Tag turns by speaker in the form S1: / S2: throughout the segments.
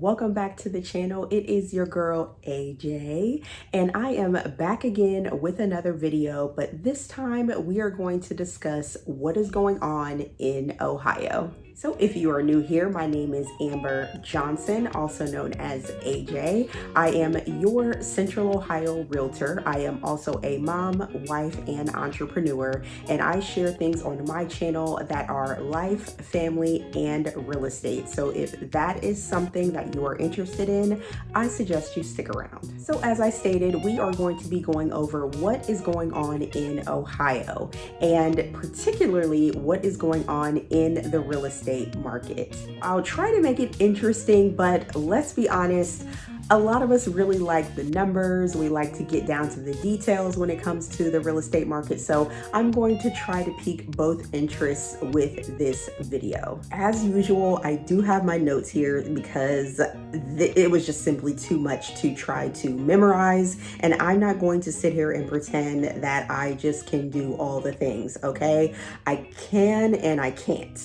S1: welcome back to the channel. It is your girl AJ, and I am back again with another video, but this time we are going to discuss what is going on in Ohio. So if you are new here, my name is Amber Johnson, also known as AJ. I am your Central Ohio realtor. I am also a mom, wife, and entrepreneur, and I share things on my channel that are life, family, and real estate. So if that is something that you are interested in, I suggest you stick around. So as I stated, we are going to be going over what is going on in Ohio, and particularly what is going on in the real estate market. I'll try to make it interesting, but let's be honest, a lot of us really like the numbers. We like to get down to the details when it comes to the real estate market. So I'm going to try to pique both interests with this video. As usual, I do have my notes here because it was just simply too much to try to memorize. And I'm not going to sit here and pretend that I just can do all the things, okay? I can and I can't.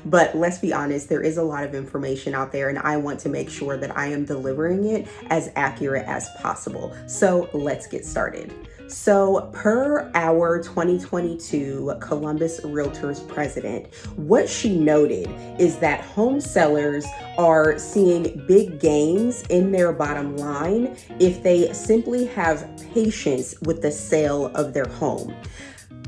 S1: But let's be honest, there is a lot of information out there, and I want to make sure that I am delivering it as accurate as possible. So let's get started. So per our 2022 Columbus Realtors president, what she noted is that home sellers are seeing big gains in their bottom line if they simply have patience with the sale of their home.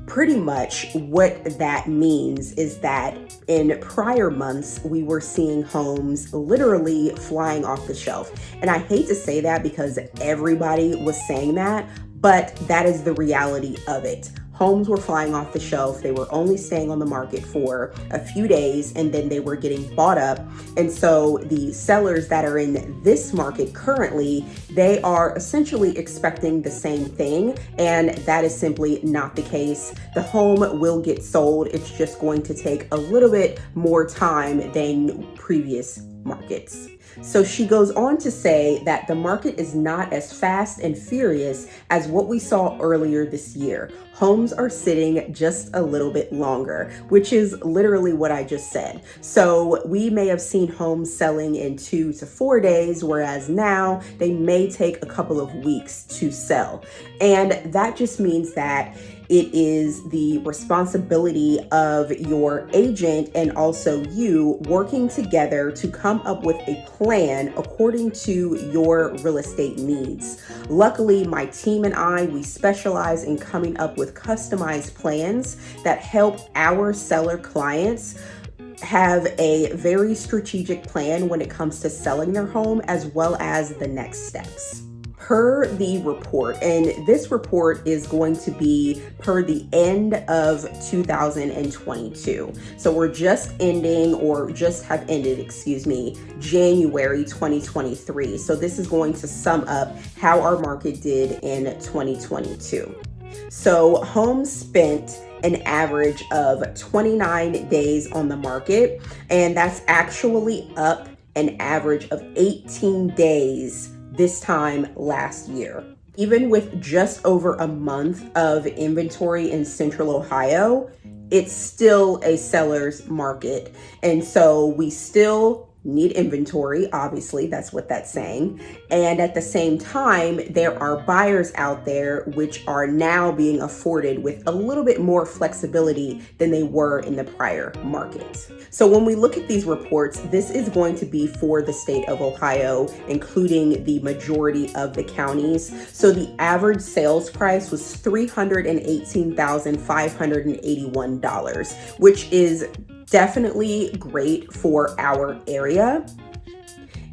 S1: Pretty much what that means is that in prior months, we were seeing homes literally flying off the shelf. And I hate to say that because everybody was saying that, but that is the reality of it. Homes were flying off the shelf. They were only staying on the market for a few days and then they were getting bought up. And so the sellers that are in this market currently, they are essentially expecting the same thing. And that is simply not the case. The home will get sold. It's just going to take a little bit more time than previous markets. So she goes on to say that the market is not as fast and furious as what we saw earlier this year. Homes are sitting just a little bit longer, which is literally what I just said. So we may have seen homes selling in 2 to 4 days, whereas now they may take a couple of weeks to sell. And that just means that it is the responsibility of your agent and also you working together to come up with a plan according to your real estate needs. Luckily, my team and I, we specialize in coming up with customized plans that help our seller clients have a very strategic plan when it comes to selling their home as well as the next steps. Per the report, and this report is going to be per the end of 2022. So we're just ending, or just have ended, January 2023. So this is going to sum up how our market did in 2022. So homes spent an average of 29 days on the market, and that's actually up an average of 18 days this time last year. Even with just over a month of inventory in Central Ohio, it's still a seller's market. And so we still need inventory, obviously, that's what that's saying. And at the same time, there are buyers out there which are now being afforded with a little bit more flexibility than they were in the prior market. So when we look at these reports, this is going to be for the state of Ohio, including the majority of the counties. So the average sales price was $318,581, which is definitely great for our area.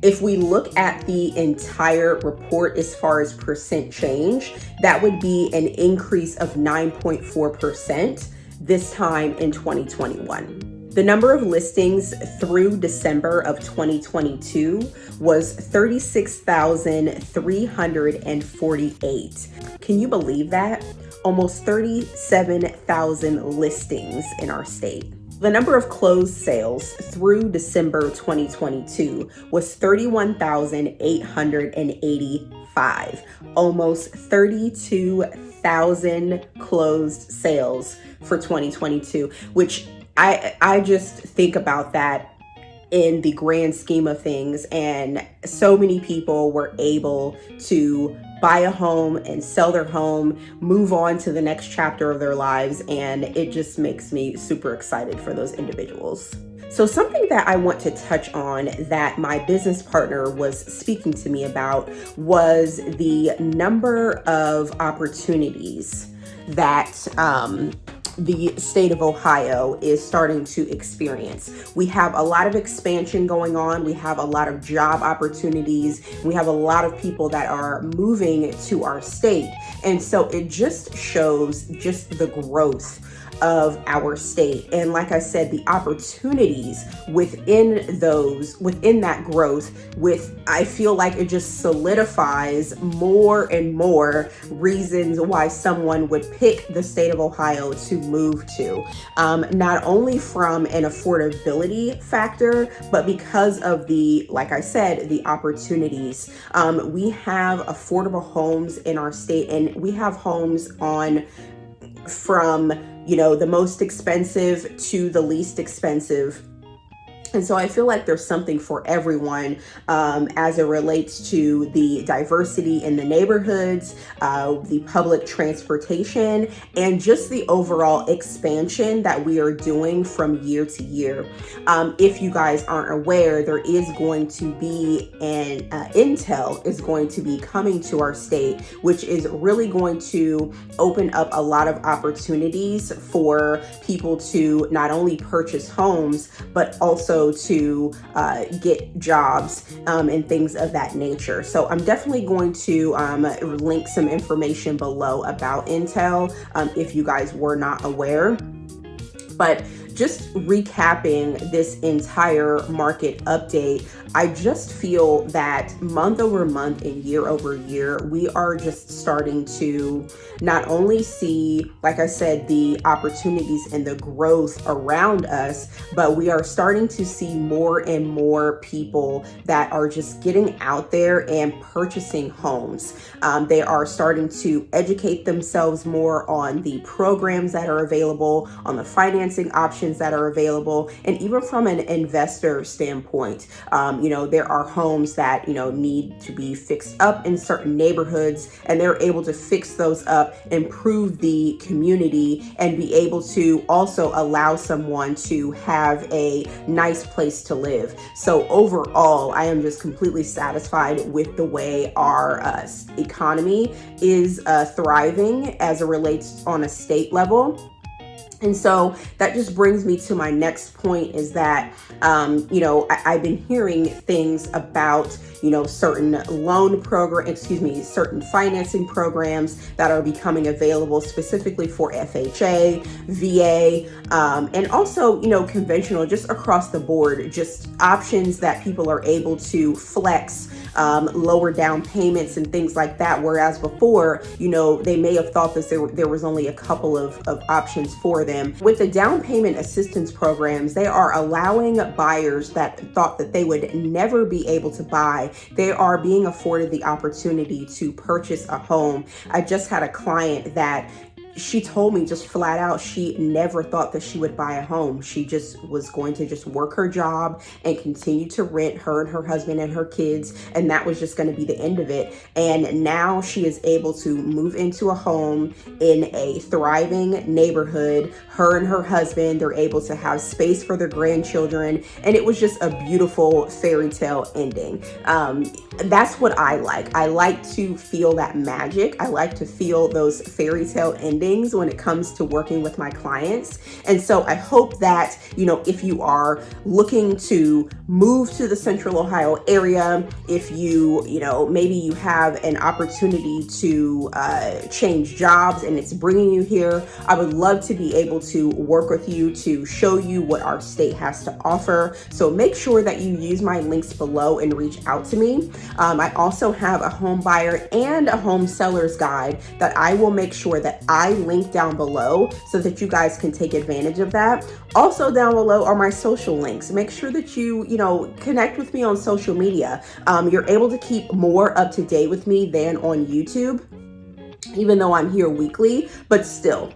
S1: If we look at the entire report as far as percent change, that would be an increase of 9.4% this time in 2021. The number of listings through December of 2022 was 36,348. Can you believe that? Almost 37,000 listings in our state. The number of closed sales through December 2022 was 31,885, almost 32,000 closed sales for 2022, which I just think about that in the grand scheme of things. And so many people were able to buy a home and sell their home, move on to the next chapter of their lives. And it just makes me super excited for those individuals. So something that I want to touch on that my business partner was speaking to me about was the number of opportunities that the state of Ohio is starting to experience. We have a lot of expansion going on. We have a lot of job opportunities. We have a lot of people that are moving to our state. And so it just shows just the growth of our state. And like I said, the opportunities within that growth, I feel like it just solidifies more and more reasons why someone would pick the state of Ohio to move to. Not only from an affordability factor, but because of like I said, the opportunities. We have affordable homes in our state, and we have homes from the most expensive to the least expensive. And so I feel like there's something for everyone as it relates to the diversity in the neighborhoods, the public transportation, and just the overall expansion that we are doing from year to year. If you guys aren't aware, there is going to be Intel is going to be coming to our state, which is really going to open up a lot of opportunities for people to not only purchase homes, but also to get jobs and things of that nature. So I'm definitely going to link some information below about Intel if you guys were not aware. But just recapping this entire market update, I just feel that month over month and year over year, we are just starting to not only see, like I said, the opportunities and the growth around us, but we are starting to see more and more people that are just getting out there and purchasing homes. They are starting to educate themselves more on the programs that are available, on the financing options that are available, and even from an investor standpoint, there are homes that, need to be fixed up in certain neighborhoods, and they're able to fix those up, improve the community, and be able to also allow someone to have a nice place to live. So overall, I am just completely satisfied with the way our economy is thriving as it relates on a state level. And so that just brings me to my next point is that, I've been hearing things about, certain certain financing programs that are becoming available specifically for FHA, VA, and also, conventional, just across the board, just options that people are able to flex, lower down payments and things like that. Whereas before, they may have thought that there was only a couple of options for them. With the down payment assistance programs, they are allowing buyers that thought that they would never be able to buy, they are being afforded the opportunity to purchase a home. I just had a client that she told me just flat out, she never thought that she would buy a home. She just was going to just work her job and continue to rent, her and her husband and her kids. And that was just going to be the end of it. And now she is able to move into a home in a thriving neighborhood. Her and her husband, they're able to have space for their grandchildren. And it was just a beautiful fairy tale ending. That's what I like. I like to feel that magic. I like to feel those fairy tale endings when it comes to working with my clients. And so I hope that, if you are looking to move to the Central Ohio area, if you, maybe you have an opportunity to change jobs and it's bringing you here, I would love to be able to work with you to show you what our state has to offer. So make sure that you use my links below and reach out to me. I also have a home buyer and a home seller's guide that I will make sure that I link down below so that you guys can take advantage of that. Also down below are my social links. Make sure that you connect with me on social media. You're able to keep more up to date with me than on YouTube, even though I'm here weekly, but still.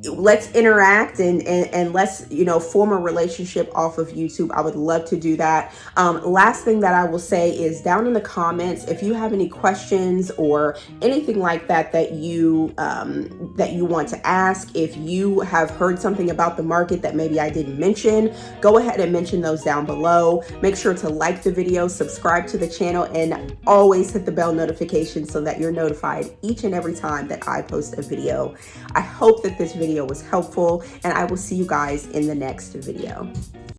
S1: let's interact and let's, you know, form a relationship off of YouTube. I would love to do that. Last thing that I will say is down in the comments, if you have any questions or anything like that that you want to ask, if you have heard something about the market that maybe I didn't mention, go ahead and mention those down below. Make sure to like the video, subscribe to the channel, and always hit the bell notification so that you're notified each and every time that I post a video. I hope that this video was helpful, and I will see you guys in the next video.